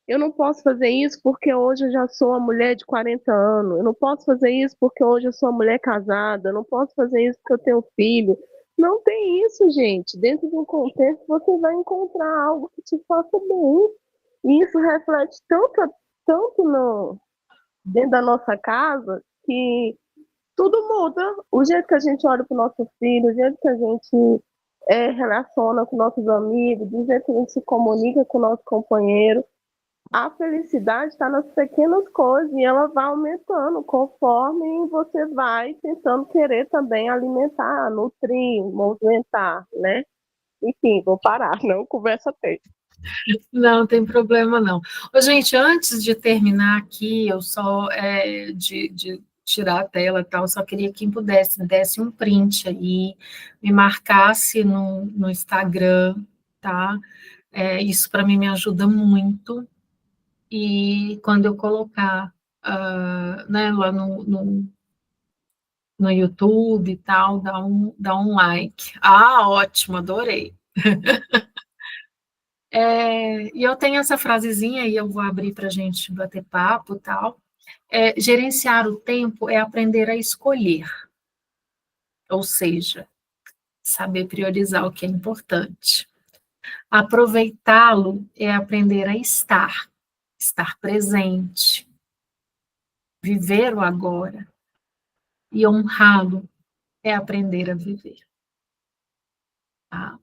eu não posso fazer isso porque hoje eu já sou uma mulher de 40 anos. Eu não posso fazer isso porque hoje eu sou uma mulher casada. Eu não posso fazer isso porque eu tenho filho. Não tem isso, gente. Dentro de um contexto, você vai encontrar algo que te faça bem. E isso reflete tanto dentro da nossa casa que tudo muda. O jeito que a gente olha para o nosso filho, o jeito que a gente relaciona com nossos amigos, o jeito que a gente se comunica com o nosso companheiro. A felicidade está nas pequenas coisas e ela vai aumentando conforme você vai tentando querer também alimentar, nutrir, movimentar, né? Enfim, vou parar, não conversa tem.
Não tem problema, não. Ô, gente, antes de terminar aqui, eu só, de tirar a tela e tal, só queria que quem pudesse, me desse um print aí, me marcasse no Instagram, tá? Isso para mim me ajuda muito. E quando eu colocar, né, lá no YouTube e tal, dá um like. Ah, ótimo, adorei. E eu tenho essa frasezinha e eu vou abrir para a gente bater papo e tal. Gerenciar o tempo é aprender a escolher, ou seja, saber priorizar o que é importante. Aproveitá-lo é aprender a estar presente, viver o agora. E honrá-lo é aprender a viver. Tá?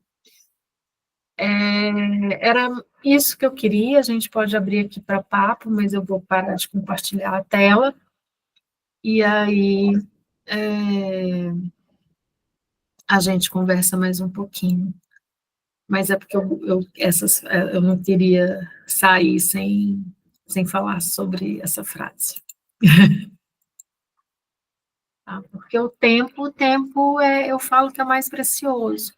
Era isso que eu queria. A gente pode abrir aqui para papo, mas eu vou parar de compartilhar a tela. E aí a gente conversa mais um pouquinho. Mas é porque eu não queria sair sem falar sobre essa frase. Tá? Porque o tempo eu falo que é mais precioso.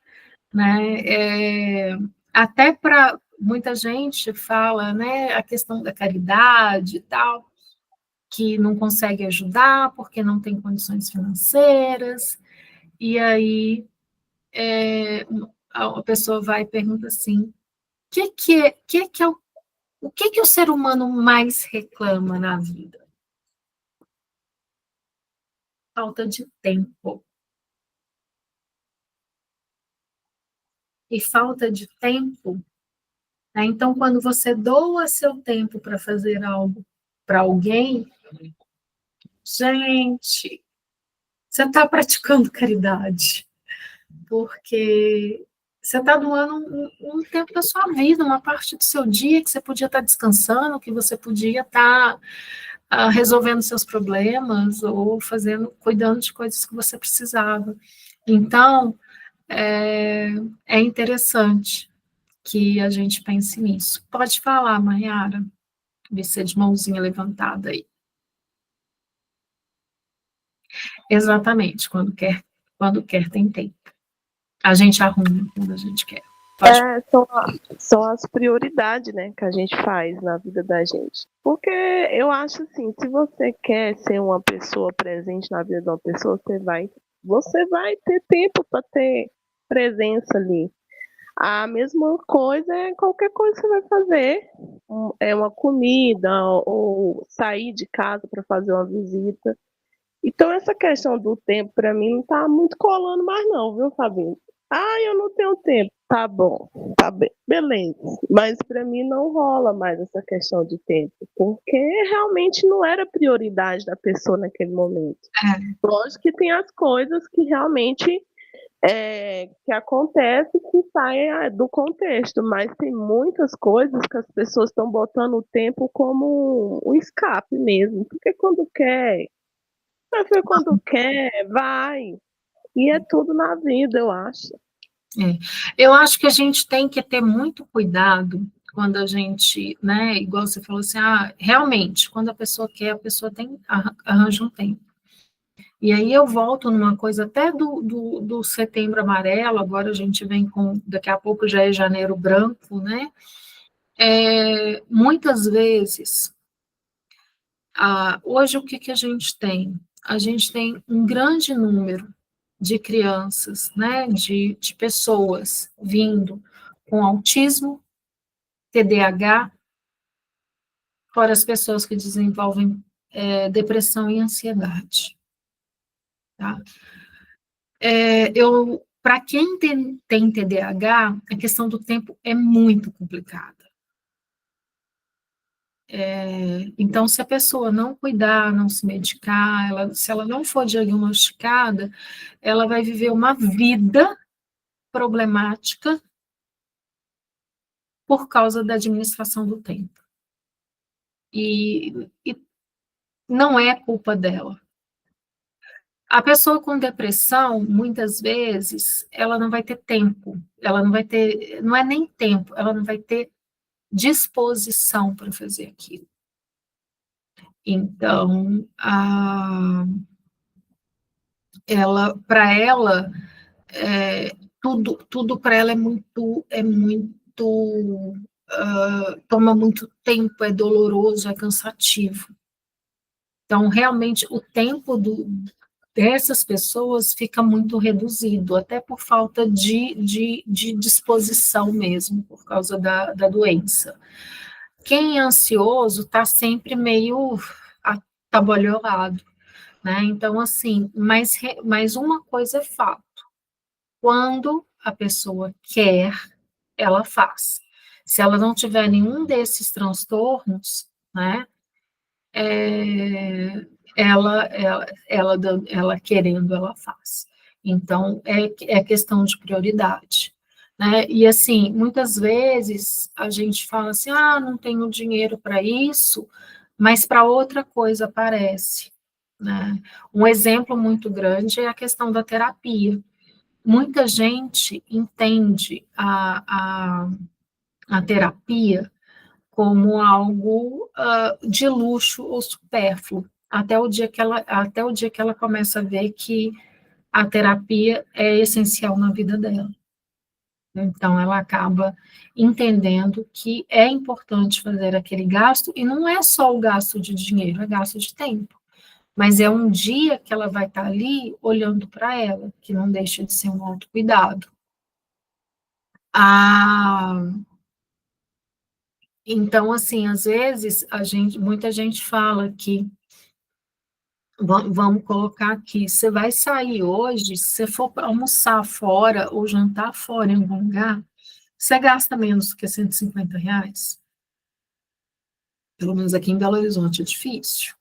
Né? Até para muita gente fala, né, a questão da caridade e tal, que não consegue ajudar porque não tem condições financeiras, e aí a pessoa vai e pergunta assim, o que o ser humano mais reclama na vida? Falta de tempo. E falta de tempo, né? Então, quando você doa seu tempo para fazer algo para alguém, gente, você está praticando caridade, porque você está doando um tempo da sua vida, uma parte do seu dia que você podia estar descansando, que você podia estar resolvendo seus problemas ou cuidando de coisas que você precisava. Então, é interessante que a gente pense nisso. Pode falar, Mayara, você de mãozinha levantada aí. Exatamente, quando quer tem tempo. A gente arruma quando a gente quer.
São as prioridades, né, que a gente faz na vida da gente. Porque eu acho assim, se você quer ser uma pessoa presente na vida de uma pessoa, você vai ter tempo para ter presença ali. A mesma coisa é qualquer coisa que você vai fazer. É uma comida ou sair de casa para fazer uma visita. Então, essa questão do tempo, para mim, não tá muito colando mais, não, viu, Fabinho? Ah, eu não tenho tempo. Tá bom, tá bem, beleza. Mas para mim não rola mais essa questão de tempo, porque realmente não era prioridade da pessoa naquele momento. Lógico que tem as coisas que realmente que acontece que saem do contexto, mas tem muitas coisas que as pessoas estão botando o tempo como um escape mesmo, porque quando quer, quando quer, vai. E é tudo na vida, eu acho.
Eu acho que a gente tem que ter muito cuidado quando a gente, né, igual você falou assim, realmente, quando a pessoa quer, a pessoa arranja um tempo. E aí eu volto numa coisa até do Setembro Amarelo, agora a gente vem daqui a pouco já é Janeiro Branco, né? Muitas vezes, hoje o que a gente tem? A gente tem um grande número de crianças, né, de pessoas vindo com autismo, TDAH, fora as pessoas que desenvolvem depressão e ansiedade. Tá? Para quem tem TDAH, a questão do tempo é muito complicada. Então, se a pessoa não cuidar, não se medicar, se ela não for diagnosticada, ela vai viver uma vida problemática por causa da administração do tempo. E não é culpa dela. A pessoa com depressão, muitas vezes, ela não vai ter tempo, ela não vai ter, não é nem tempo, ela não vai ter disposição para fazer aquilo. Então, para ela, tudo para ela toma muito tempo, é doloroso, é cansativo. Então, realmente, o tempo dessas pessoas fica muito reduzido, até por falta de disposição mesmo, por causa da doença. Quem é ansioso está sempre meio atabalhoado, né? Então, assim, mas uma coisa é fato, quando a pessoa quer, ela faz. Se ela não tiver nenhum desses transtornos, né, ela querendo, ela faz. Então, é questão de prioridade. Né? E, assim, muitas vezes a gente fala assim, não tenho dinheiro para isso, mas para outra coisa aparece. Né? Um exemplo muito grande é a questão da terapia. Muita gente entende a terapia como algo de luxo ou supérfluo, até o dia que ela começa a ver que a terapia é essencial na vida dela. Então, ela acaba entendendo que é importante fazer aquele gasto, e não é só o gasto de dinheiro, é gasto de tempo. Mas é um dia que ela vai estar ali olhando para ela, que não deixa de ser um autocuidado. Então, assim, às vezes, muita gente fala que, vamos colocar aqui, você vai sair hoje, se você for almoçar fora ou jantar fora em algum lugar, você gasta menos do que R$ 150? Pelo menos aqui em Belo Horizonte é difícil.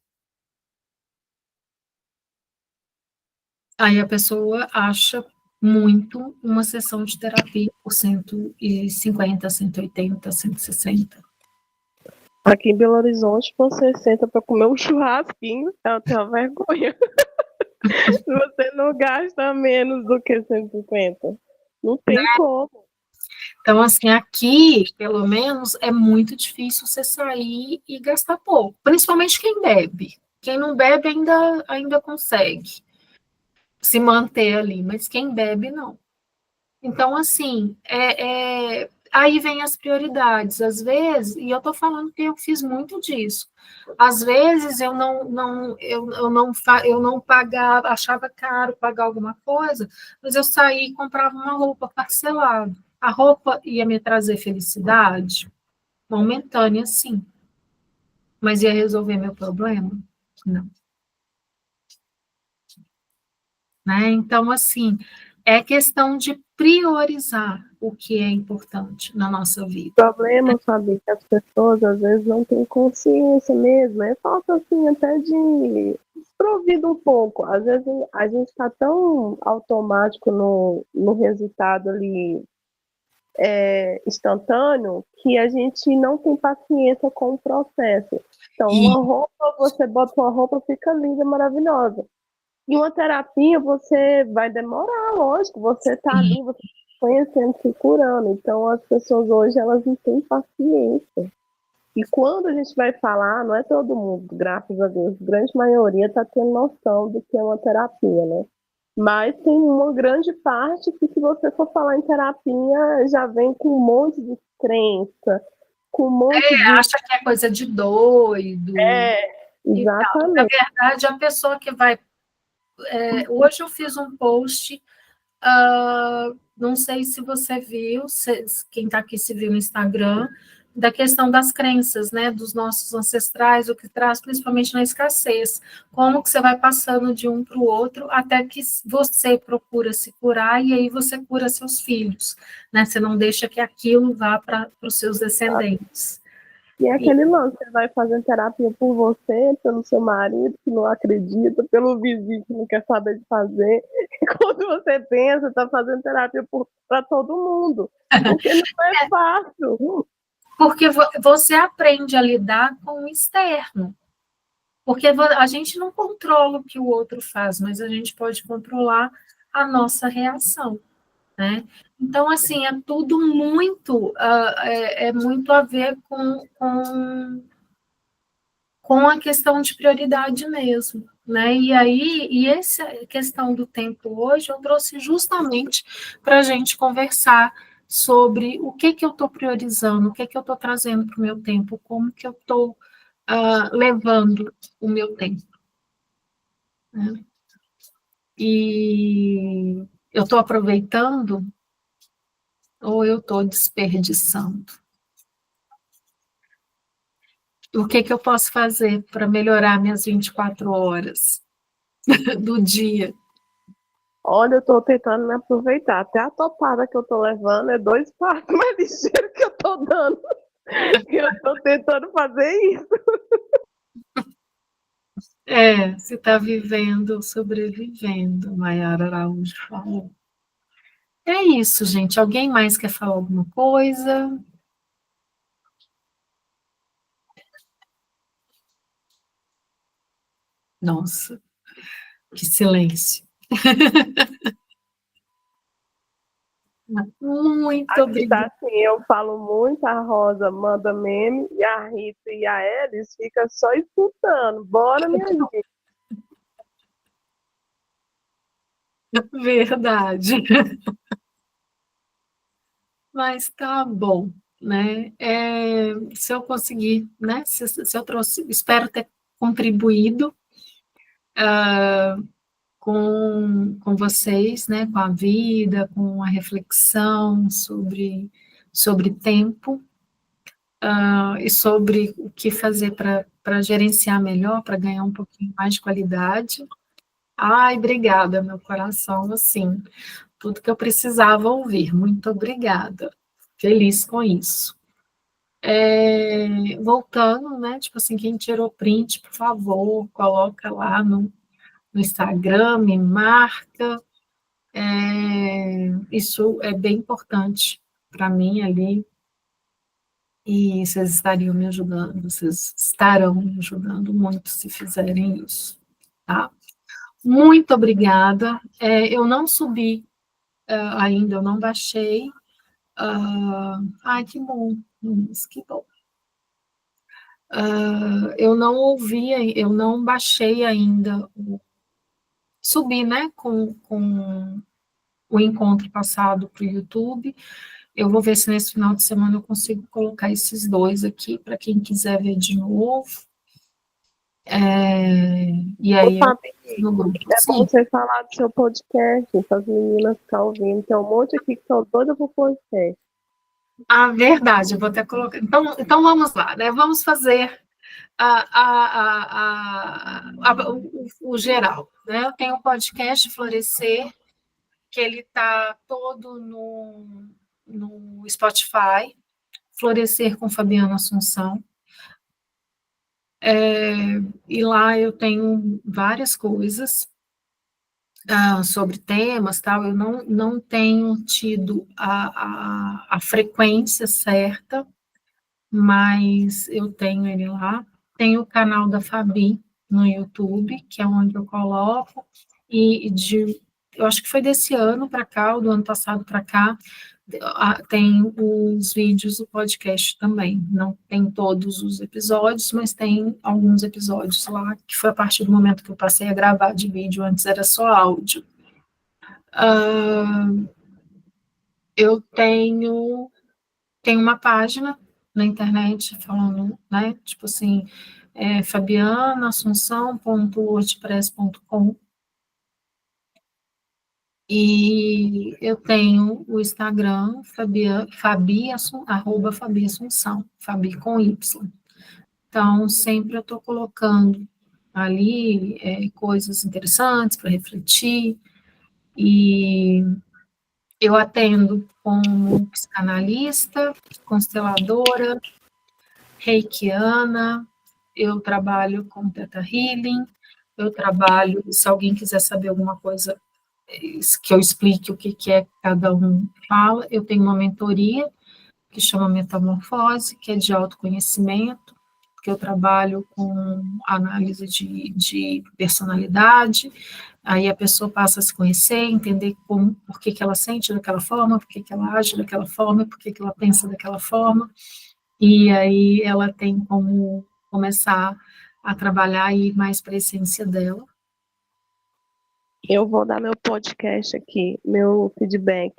Aí a pessoa acha muito uma sessão de terapia por 150, 180, 160.
Aqui em Belo Horizonte, você senta para comer um churrasquinho, eu tenho uma vergonha. Você não gasta menos do que 150. Não tem como.
Então, assim, aqui, pelo menos, é muito difícil você sair e gastar pouco, principalmente quem bebe. Quem não bebe ainda consegue se manter ali, mas quem bebe, não. Então, assim, aí vem as prioridades. Às vezes, e eu estou falando que eu fiz muito disso. Às vezes eu não pagava, achava caro pagar alguma coisa, mas eu saía e comprava uma roupa parcelada. A roupa ia me trazer felicidade momentânea, sim. Mas ia resolver meu problema? Não. Né? Então, assim, é questão de priorizar o que é importante na nossa vida.
O problema, sabe, que as pessoas às vezes não têm consciência mesmo, é falta assim até de desprovido um pouco. Às vezes a gente está tão automático no resultado ali instantâneo que a gente não tem paciência com o processo. Então, uma roupa, você bota uma roupa, fica linda, maravilhosa. E uma terapia, você vai demorar, lógico, você está ali, você conhecendo, se curando. Então, as pessoas hoje, elas não têm paciência. E quando a gente vai falar, não é todo mundo, graças a Deus, a grande maioria está tendo noção do que é uma terapia, né? Mas tem uma grande parte que, se você for falar em terapia, já vem com um monte de crença, com um monte de...
Acha que é coisa de doido.
Exatamente.
Na verdade, a pessoa que vai... hoje eu fiz um post, não sei se você viu, quem está aqui se viu no Instagram, da questão das crenças, né, dos nossos ancestrais, o que traz principalmente na escassez. Como que você vai passando de um para o outro até que você procura se curar e aí você cura seus filhos, né? Você não deixa que aquilo vá para os seus descendentes.
E é aquele lance, você vai fazendo terapia por você, pelo seu marido que não acredita, pelo vizinho que não quer saber de fazer. E quando você pensa, está fazendo terapia para todo mundo. Porque não é fácil.
Porque você aprende a lidar com o externo. Porque a gente não controla o que o outro faz, mas a gente pode controlar a nossa reação. né? Então, assim, é tudo muito, muito a ver com a questão de prioridade mesmo, né? E aí, e essa questão do tempo hoje, eu trouxe justamente para a gente conversar sobre o que eu estou priorizando, o que eu estou trazendo para o meu tempo, como que eu estou levando o meu tempo, né? E eu estou aproveitando ou eu estou desperdiçando? O que eu posso fazer para melhorar minhas 24 horas do dia?
Olha, eu tô tentando me aproveitar. Até a topada que eu tô levando é 2 passos mais ligeiro que eu tô dando. E eu tô tentando fazer isso.
Você está vivendo, sobrevivendo, Maiara Araújo falou. É isso, gente. Alguém mais quer falar alguma coisa? Nossa, que silêncio. Muito
Aqui tá
obrigada.
assim, eu falo muito, a Rosa manda meme, e a Rita e a Elis ficam só escutando. Bora, minha gente.
Verdade. Mas tá bom, né? Se eu conseguir, né? Se eu trouxe, espero ter contribuído com vocês, né? Com a vida, com a reflexão sobre tempo, e sobre o que fazer para gerenciar melhor, para ganhar um pouquinho mais de qualidade. Ai, obrigada, meu coração, assim, tudo que eu precisava ouvir. Muito obrigada. Feliz com isso. Voltando, né? Tipo assim, quem tirou print, por favor, coloca lá no Instagram, me marca. Isso é bem importante para mim ali. E vocês estariam me ajudando, vocês estarão me ajudando muito se fizerem isso, tá? Muito obrigada. Eu não subi ainda, eu não baixei. Ai, que bom, que bom. Eu não ouvi, eu não baixei ainda, subi, né, com o encontro passado para o YouTube. Eu vou ver se nesse final de semana eu consigo colocar esses dois aqui para quem quiser ver de novo. E
Ô,
aí eu
Fabi,
no grupo.
é bom
Sim,
você falar do seu podcast, para as meninas ficarem ouvindo. Tem um monte aqui que estão doidas pro podcast.
a verdade, eu vou até colocar. Então vamos lá, né? Vamos fazer o geral. Né? Eu tenho o podcast Florescer, que ele está todo no Spotify, Florescer com Fabiana Assunção. E lá eu tenho várias coisas sobre temas, tal. Eu não tenho tido a frequência certa, mas eu tenho ele lá. Tem o canal da Fabi no YouTube, que é onde eu coloco, eu acho que foi desse ano para cá, ou do ano passado para cá, tem os vídeos do podcast também. Não tem todos os episódios, mas tem alguns episódios lá, que foi a partir do momento que eu passei a gravar de vídeo, antes era só áudio. Eu tenho uma página na internet falando, né, tipo assim, fabianaassunção.wordpress.com, e eu tenho o Instagram, arroba Fabi Assunção, Fabi com Y. Então, sempre eu estou colocando ali coisas interessantes para refletir, e eu atendo como psicanalista, consteladora, reikiana, eu trabalho com Theta Healing, eu trabalho, se alguém quiser saber alguma coisa que eu explique o que é que cada um fala, eu tenho uma mentoria que chama Metamorfose, que é de autoconhecimento, que eu trabalho com análise de personalidade, Aí a pessoa passa a se conhecer, entender por que ela sente daquela forma, por que ela age daquela forma, por que ela pensa daquela forma, e aí ela tem como começar a trabalhar e ir mais para a essência dela.
Eu vou dar meu podcast aqui, meu feedback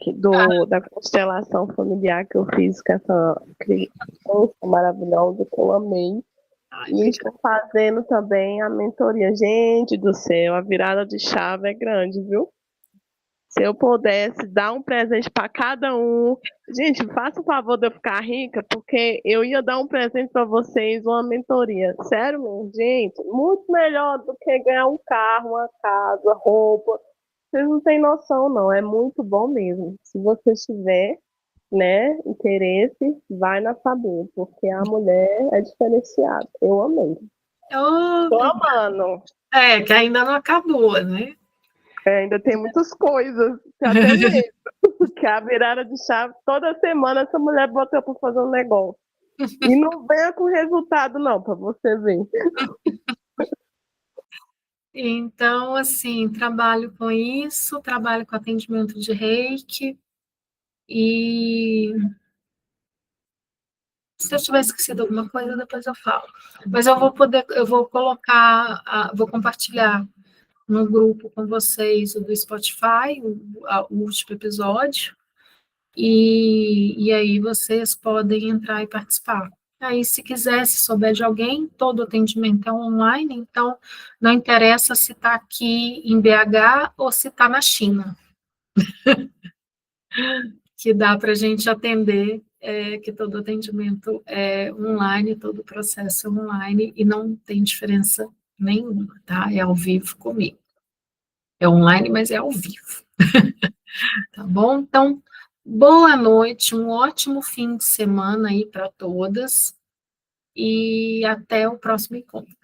da constelação familiar que eu fiz com essa criança maravilhosa que eu amei. E estou fazendo também a mentoria. Gente do céu, a virada de chave é grande, viu? Se eu pudesse dar um presente para cada um. Gente, faça o favor de eu ficar rica, porque eu ia dar um presente para vocês, uma mentoria. Sério mesmo, gente, muito melhor do que ganhar um carro, uma casa, roupa. Vocês não têm noção, não. É muito bom mesmo. Se você tiver, né, interesse, vai na Fabinho, porque a mulher é diferenciada. Eu amei.
Oh,
Tô amando.
que ainda não acabou, né?
Ainda tem muitas coisas, tem até medo. Que a virada de chave, toda semana essa mulher botou para fazer um negócio. E não venha com resultado, não, para você ver.
Então, assim, trabalho com isso, trabalho com atendimento de reiki, e se eu tiver esquecido alguma coisa, depois eu falo. Mas eu vou colocar, vou compartilhar no grupo com vocês o do Spotify, o último episódio, e aí vocês podem entrar e participar. Aí, se quiser, se souber de alguém, todo atendimento é online, então não interessa se está aqui em BH ou se está na China, que dá para a gente atender, que todo atendimento é online, todo o processo é online e não tem diferença nenhuma, tá? É ao vivo comigo. É online, mas é ao vivo. Tá bom? Então, boa noite, um ótimo fim de semana aí para todas e até o próximo encontro.